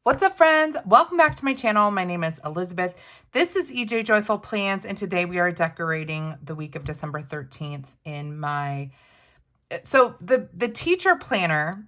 What's up, friends? Welcome back to my channel. My name is Elizabeth. This is EJ Joyful Plans, and today we are decorating the week of December 13th in my... So the teacher planner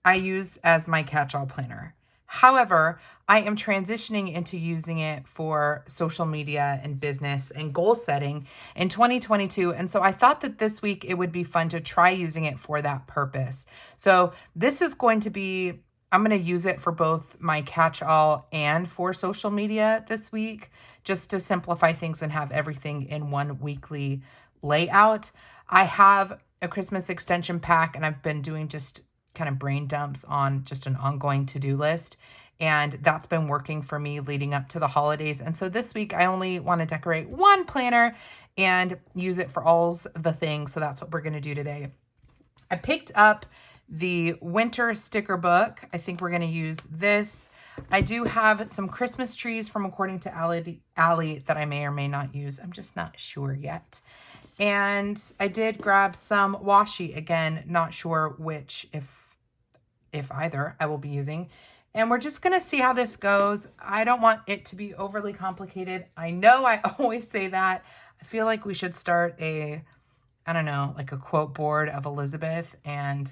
I use as my catch-all planner. However, I am transitioning into using it for social media and business and goal setting in 2022. And so I thought that this week it would be fun to try using it for that purpose. So this is going to be... I'm going to use it for both my catch-all and for social media this week, just to simplify things and have everything in one weekly layout. I have a Christmas extension pack, and I've been doing just kind of brain dumps on just an ongoing to-do list. And that's been working for me leading up to the holidays. And so this week, I only want to decorate one planner and use it for all the things. So that's what we're going to do today. I picked up the winter sticker book. I think we're going to use this. I do have some Christmas trees from According to Allie that I may or may not use. I'm just not sure yet. And I did grab some washi. Again, not sure which, if either, I will be using. And we're just going to see how this goes. I don't want it to be overly complicated. I know I always say that. I feel like we should start a, I don't know, like a quote board of Elizabeth and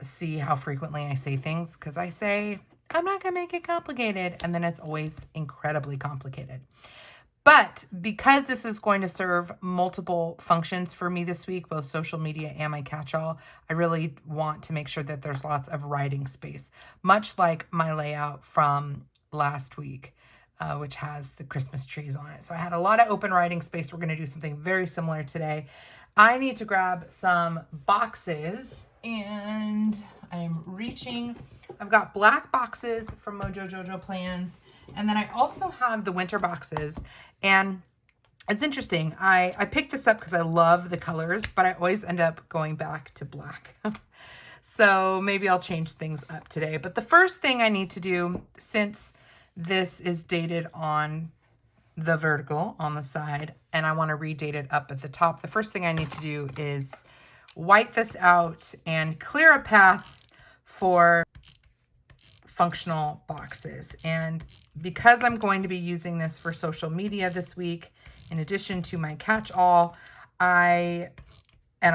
see how frequently I say things, because I say, I'm not going to make it complicated. And then it's always incredibly complicated. But because this is going to serve multiple functions for me this week, both social media and my catch-all, I really want to make sure that there's lots of writing space, much like my layout from last week, which has the Christmas trees on it. So I had a lot of open writing space. We're going to do something very similar today. I need to grab some boxes, and I'm reaching. I've got black boxes from Mojo Jojo Plans, and then I also have the winter boxes. And it's interesting. I picked this up because I love the colors, but I always end up going back to black. So maybe I'll change things up today. But the first thing I need to do, since this is dated on the vertical on the side, and I want to redate it up at the top, the first thing I need to do is white this out and clear a path for functional boxes. And because I'm going to be using this for social media this week, in addition to my catch-all, I'm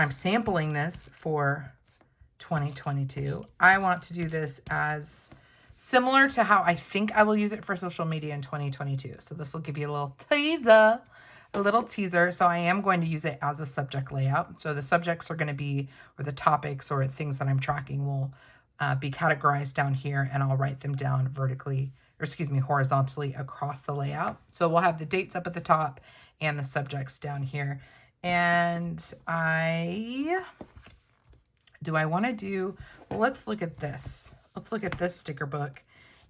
sampling this for 2022, I want to do this as similar to how I think I will use it for social media in 2022. So this will give you a little teaser. So I am going to use it as a subject layout. So the subjects are going to be, or the topics or things that I'm tracking will be categorized down here, and I'll write them down horizontally across the layout. So we'll have the dates up at the top and the subjects down here. And let's look at this. Let's look at this sticker book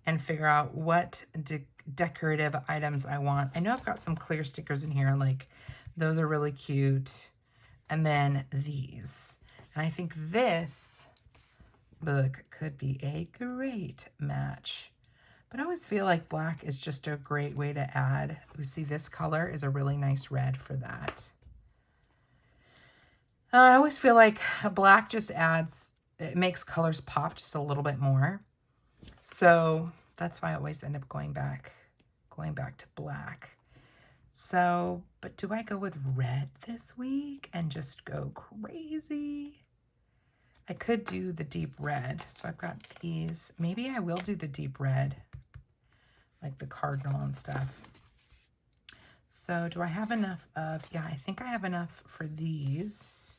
and figure out what decorative items I want. I know I've got some clear stickers in here, like those are really cute. And then these. And I think this book could be a great match. But I always feel like black is just a great way to add. You see, this color is a really nice red for that. I always feel like black just adds, it makes colors pop just a little bit more. So that's why I always end up going back to black. So, but do I go with red this week and just go crazy? I could do the deep red. So I've got these. Maybe I will do the deep red, like the cardinal and stuff. So do I have enough of, yeah, I think I have enough for these.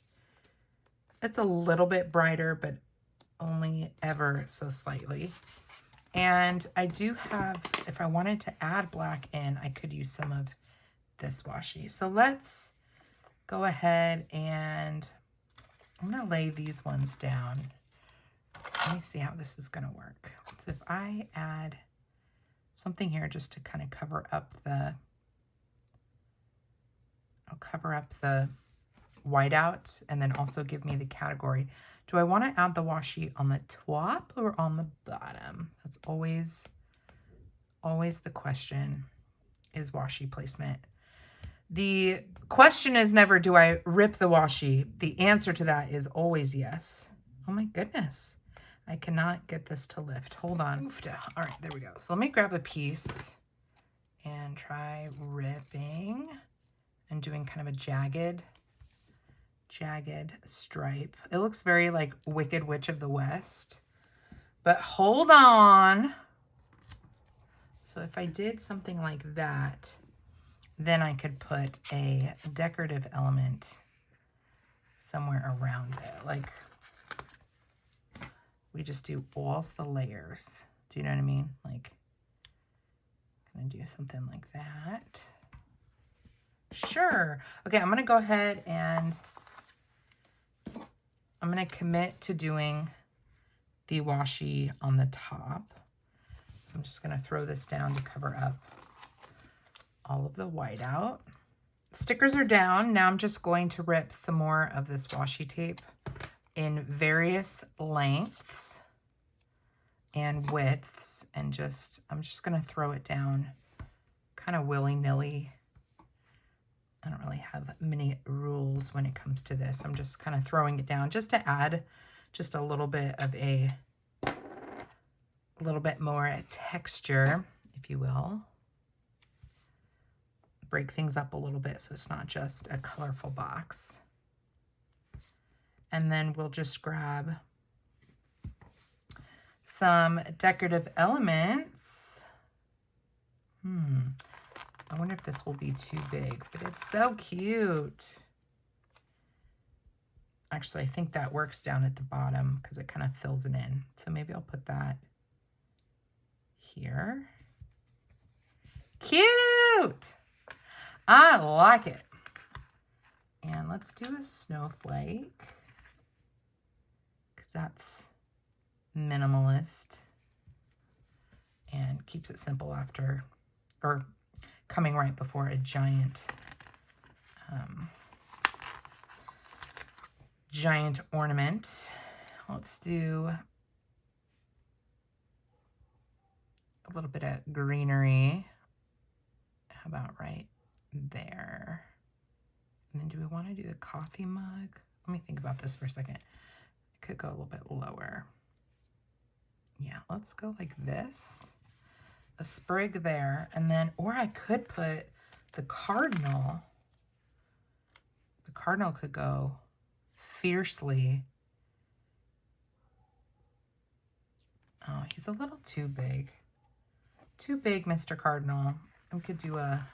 It's a little bit brighter, but only ever so slightly. And I do have, if I wanted to add black in, I could use some of this washi. So let's go ahead and I'm going to lay these ones down. Let me see how this is going to work. So if I add something here just to kind of cover up the, I'll cover up the whiteout and then also give me the category. Do I want to add the washi on the top or on the bottom? That's always the question, is washi placement. The question is never, do I rip the washi? The answer to that is always yes. Oh my goodness. I cannot get this to lift. Hold on. All right, there we go. So let me grab a piece and try ripping and doing kind of a jagged stripe. It looks very like Wicked Witch of the West. But hold on. So if I did something like that, then I could put a decorative element somewhere around it. Like we just do all the layers. Do you know what I mean? Like I'm gonna do something like that. Sure. Okay, I'm gonna go ahead and I'm gonna commit to doing the washi on the top. So I'm just gonna throw this down to cover up all of the white out. Stickers are down. Now I'm just going to rip some more of this washi tape in various lengths and widths, and I'm just gonna throw it down kind of willy-nilly. I don't really have many rules when it comes to this. I'm just kind of throwing it down just to add just a little bit of a little bit more texture, if you will. Break things up a little bit so it's not just a colorful box. And then we'll just grab some decorative elements. I wonder if this will be too big, but it's so cute. Actually, I think that works down at the bottom because it kind of fills it in. So maybe I'll put that here. Cute! I like it. And let's do a snowflake because that's minimalist and keeps it simple after, or coming right before a giant ornament. Let's do a little bit of greenery. How about right there? And then do we want to do the coffee mug? Let me think about this for a second. I could go a little bit lower. Yeah, let's go like this. A sprig there, and then, or I could put the cardinal. The cardinal could go fiercely. Oh, he's a little too big. Too big, Mr. Cardinal. We could do a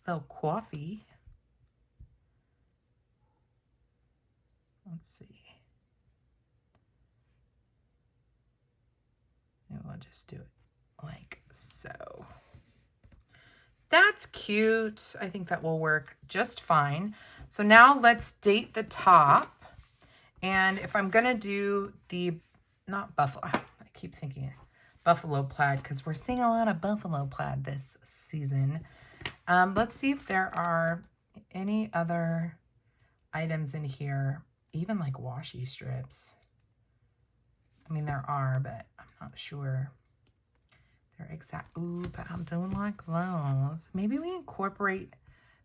little coffee. Let's see. Maybe we'll just do it like so. That's cute. I think that will work just fine. So now let's date the top. And if I'm going to do the, not buffalo, I keep thinking buffalo plaid because we're seeing a lot of buffalo plaid this season. Let's see if there are any other items in here, even like washi strips. I mean, there are, but I'm not sure they're exact. Ooh, but I don't like those. Maybe we incorporate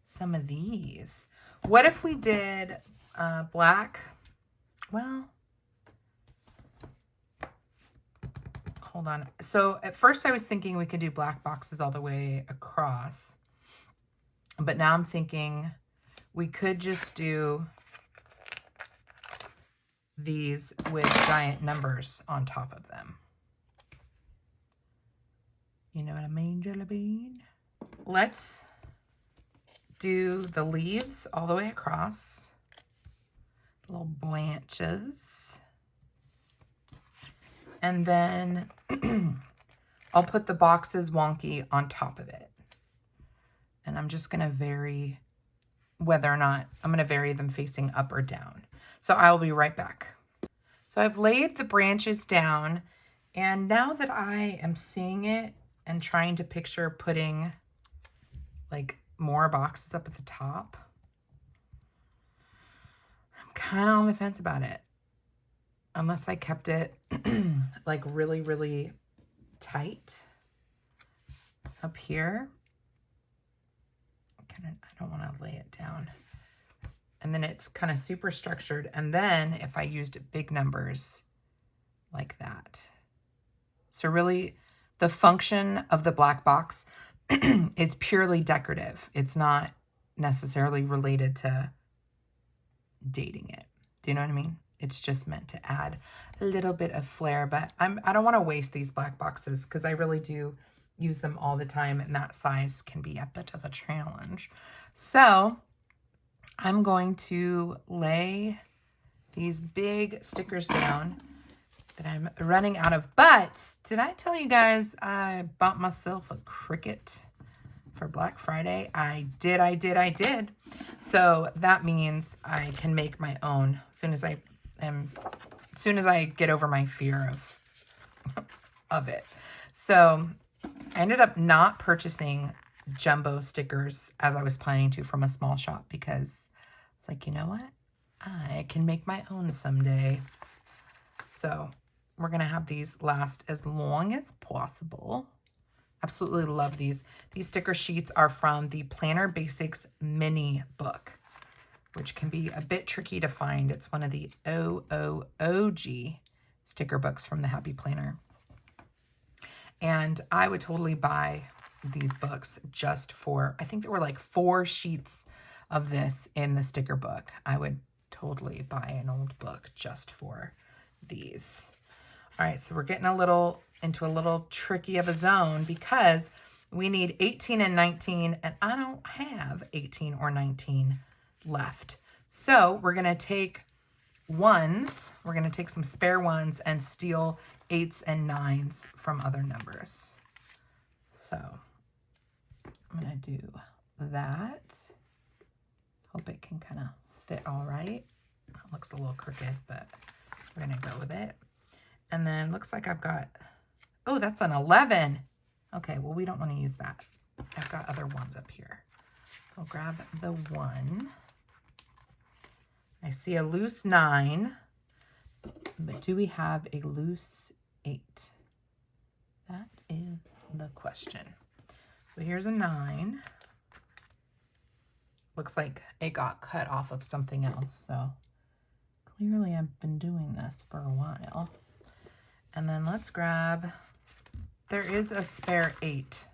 some of these. What if we did black? Well, hold on. So at first I was thinking we could do black boxes all the way across. But now I'm thinking we could just do these with giant numbers on top of them. You know what I mean, Jelly Bean? Let's do the leaves all the way across. Little branches. And then I'll put the boxes wonky on top of it. And I'm just going to vary whether or not I'm going to vary them facing up or down. So I'll be right back. So I've laid the branches down, and now that I am seeing it and trying to picture putting like more boxes up at the top, I'm kind of on the fence about it. Unless I kept it like really, really tight up here. I don't want to lay it down. And then it's kind of super structured. And then if I used big numbers, like that. So really, the function of the black box is purely decorative. It's not necessarily related to dating it. Do you know what I mean? It's just meant to add a little bit of flair, but I don't want to waste these black boxes because I really do use them all the time, and that size can be a bit of a challenge. So I'm going to lay these big stickers down that I'm running out of. But did I tell you guys I bought myself a Cricut for Black Friday? I did. So that means I can make my own as soon as I get over my fear of it. So I ended up not purchasing jumbo stickers as I was planning to from a small shop because it's like, you know what? I can make my own someday. So we're going to have these last as long as possible. Absolutely love these. These sticker sheets are from the Planner Basics mini book, which can be a bit tricky to find. It's one of the OOOG sticker books from the Happy Planner. And I would totally buy these books just for, I think there were like 4 sheets of this in the sticker book. I would totally buy an old book just for these. All right, so we're getting into a little tricky of a zone because we need 18 and 19, and I don't have 18 or 19 left. So we're going to take ones. We're going to take some spare ones and steal 8s and 9s from other numbers. So I'm going to do that. Hope it can kind of fit all right. It looks a little crooked, but we're going to go with it. And then looks like I've got, oh, that's an 11. Okay, well, we don't want to use that. I've got other ones up here. I'll grab the 1. I see a loose 9, but do we have a loose 8? That is the question. So here's a 9. Looks like it got cut off of something else, so clearly I've been doing this for a while. And then let's grab, there is a spare 8.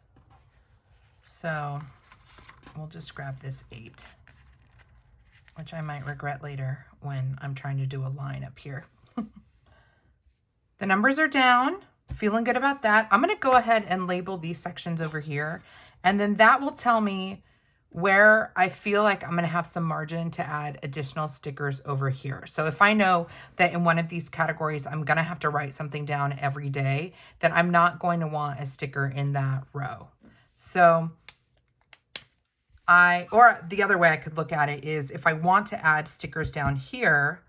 So we'll just grab this 8, which I might regret later when I'm trying to do a line up here. The numbers are down, feeling good about that. I'm going to go ahead and label these sections over here, and then that will tell me where I feel like I'm going to have some margin to add additional stickers over here. So if I know that in one of these categories, I'm going to have to write something down every day, then I'm not going to want a sticker in that row. So or the other way I could look at it is if I want to add stickers down here,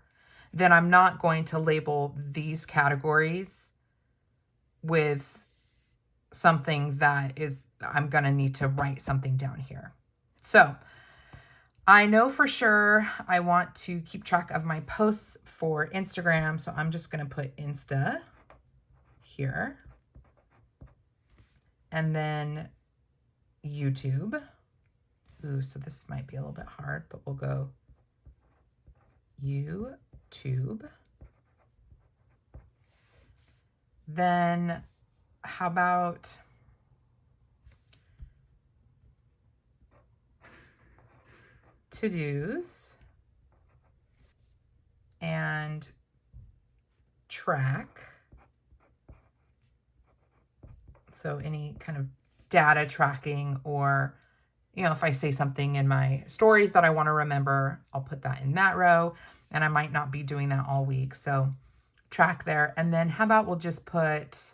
then I'm not going to label these categories with something that is, I'm going to need to write something down here. So I know for sure I want to keep track of my posts for Instagram. So I'm just going to put Insta here. And then YouTube. Ooh, so this might be a little bit hard, but we'll go YouTube. Then how about to-dos and track? So any kind of data tracking, or, you know, if I say something in my stories that I want to remember, I'll put that in that row, and I might not be doing that all week. So track there. And then how about we'll just put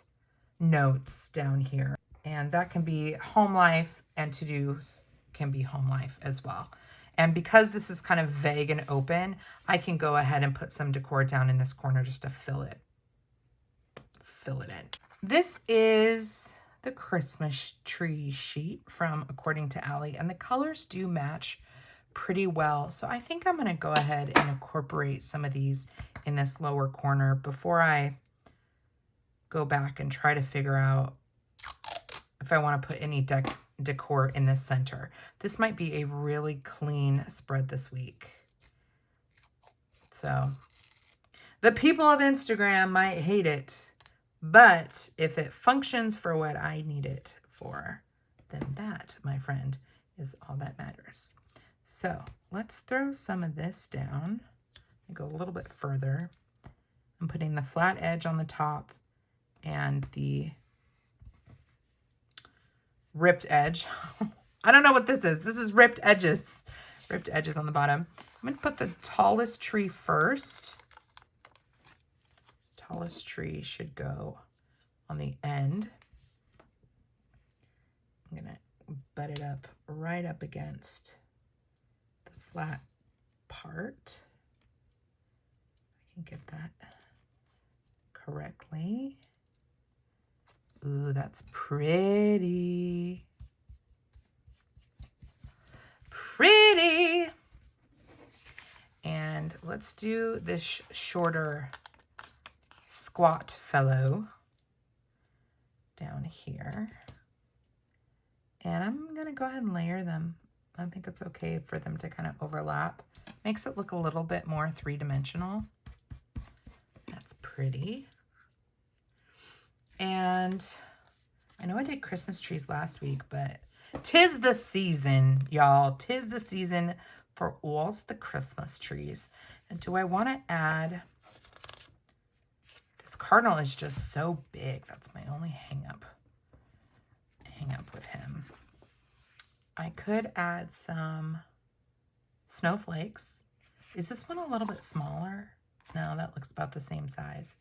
notes down here, and that can be home life, and to-dos can be home life as well. And because this is kind of vague and open, I can go ahead and put some decor down in this corner just to fill it in. This is the Christmas tree sheet from According to Allie, and the colors do match pretty well. So I think I'm going to go ahead and incorporate some of these in this lower corner before I go back and try to figure out if I want to put any decor in the center. This might be a really clean spread this week. So The people of Instagram might hate it, but if it functions for what I need it for, then that, my friend, is all that matters. So let's throw some of this down and go a little bit further. I'm putting the flat edge on the top and the ripped edge. I don't know what this is. This is ripped edges. Ripped edges on the bottom. I'm going to put the tallest tree first. Tallest tree should go on the end. I'm going to butt it up right up against the flat part. I can get that correctly. Ooh, that's pretty. Pretty. And let's do this shorter squat fellow down here. And I'm going to go ahead and layer them. I think it's okay for them to kind of overlap. Makes it look a little bit more three-dimensional. That's pretty. And I know I did Christmas trees last week, but 'tis the season, y'all. 'Tis the season for all the Christmas trees. And do I want to add... This cardinal is just so big. That's my only hang up with him. I could add some snowflakes. Is this one a little bit smaller? No, that looks about the same size.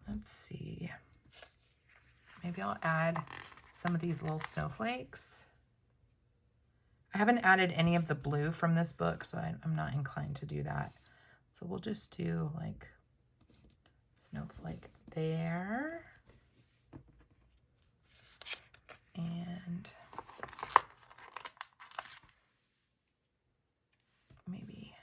Let's see. Maybe I'll add some of these little snowflakes. I haven't added any of the blue from this book, so I'm not inclined to do that. So we'll just do like snowflake there. And maybe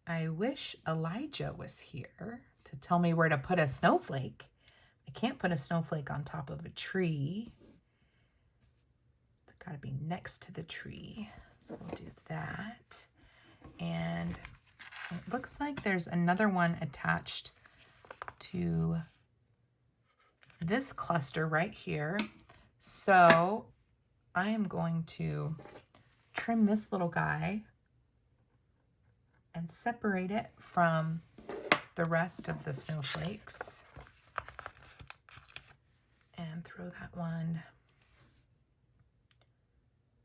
I wish Elijah was here to tell me where to put a snowflake. I can't put a snowflake on top of a tree. It's got to be next to the tree. So we'll do that. And it looks like there's another one attached to this cluster right here. So I am going to trim this little guy and separate it from the rest of the snowflakes. And throw that one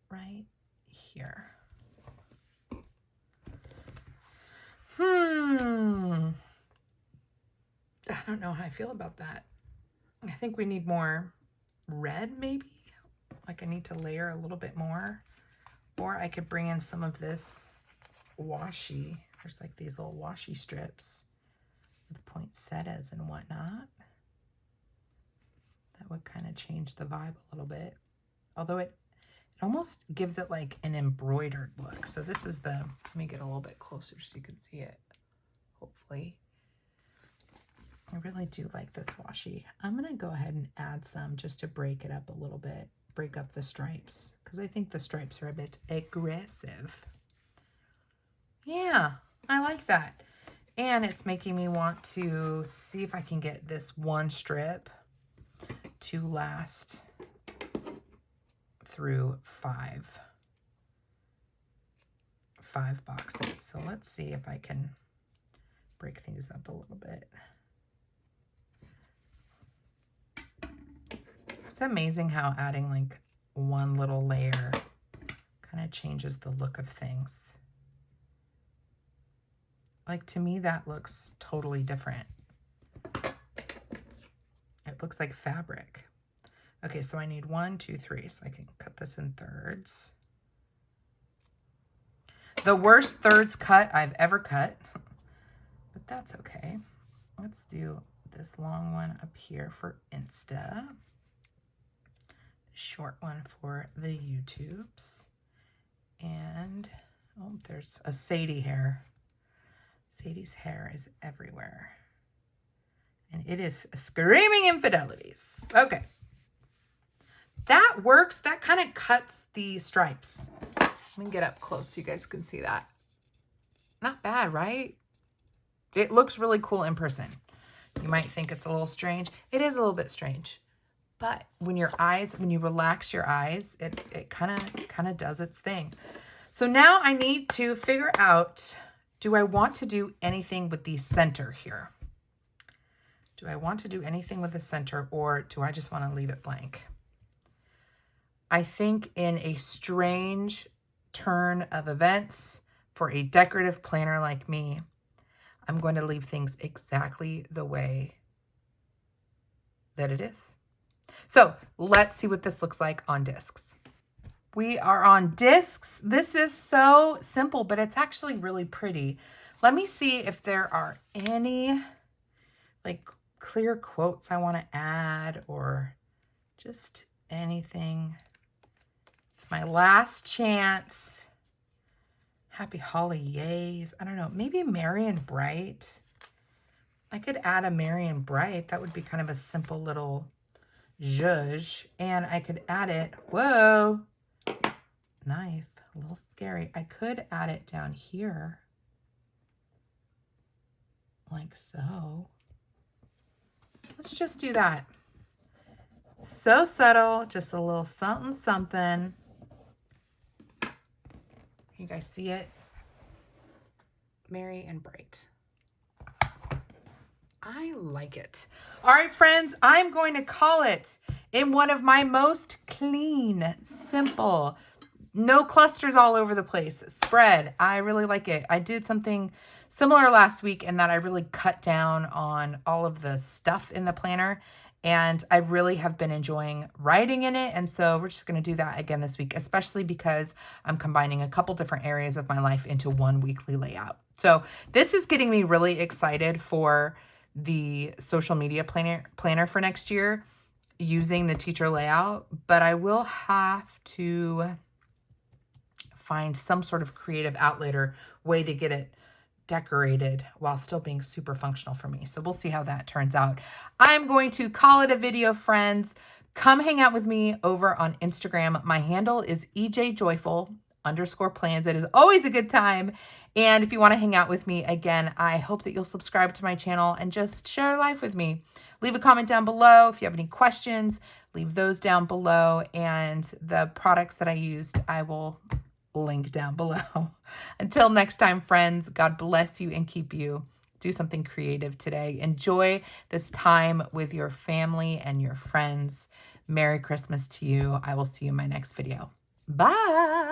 right here. I don't know how I feel about that. I think we need more red, maybe. Like I need to layer a little bit more. Or I could bring in some of this washi. There's like these little washi strips with poinsettias and whatnot. That would kind of change the vibe a little bit. Although it almost gives it like an embroidered look. So this is the, let me get a little bit closer so you can see it, hopefully. I really do like this washi. I'm going to go ahead and add some just to break it up a little bit, break up the stripes, because I think the stripes are a bit aggressive. Yeah, I like that. And it's making me want to see if I can get this one strip to last through five boxes. So let's see if I can break things up a little bit. It's amazing how adding like one little layer kind of changes the look of things. Like to me, that looks totally different. It looks like fabric. Okay, so I need 1, 2, 3, so I can cut this in thirds. The worst thirds cut I've ever cut, but that's okay. Let's do this long one up here for Insta. The short one for the YouTubes. And, oh, there's a Sadie hair. Sadie's hair is everywhere. And it is screaming infidelities. Okay. That works. That kind of cuts the stripes. Let me get up close so you guys can see that. Not bad, right? It looks really cool in person. You might think it's a little strange. It is a little bit strange. But when you relax your eyes, it kind of does its thing. So now I need to figure out, do I want to do anything with the center here? Do I want to do anything with the center, or do I just want to leave it blank? I think in a strange turn of events for a decorative planner like me, I'm going to leave things exactly the way that it is. So let's see what this looks like on discs. We are on discs. This is so simple, but it's actually really pretty. Let me see if there are any like clear quotes I want to add or just anything. It's my last chance. Happy holidays. I don't know. Maybe Merry and Bright. I could add a Merry and Bright. That would be kind of a simple little zhuzh. And I could add it. Whoa. Knife. A little scary. I could add it down here. Like so. Let's just do that. So subtle. Just a little something, something. You guys see it? Merry and Bright. I like it. All right, friends, I'm going to call it in one of my most clean, simple, no clusters all over the place spread. I really like it. I did something similar last week in that I really cut down on all of the stuff in the planner, and I really have been enjoying writing in it. And so we're just going to do that again this week, especially because I'm combining a couple different areas of my life into one weekly layout. So this is getting me really excited for the social media planner for next year using the teacher layout, but I will have to find some sort of creative outlet or way to get it decorated while still being super functional for me. So we'll see how that turns out. I'm going to call it a video, friends. Come hang out with me over on Instagram. My handle is ejjoyful_plans. It is always a good time. And if you want to hang out with me again, I hope that you'll subscribe to my channel and just share life with me. Leave a comment down below. If you have any questions, leave those down below. And the products that I used, I will link down below. Until next time, friends, God bless you and keep you. Do something creative today. Enjoy this time with your family and your friends. Merry Christmas to you. I will see you in my next video. Bye.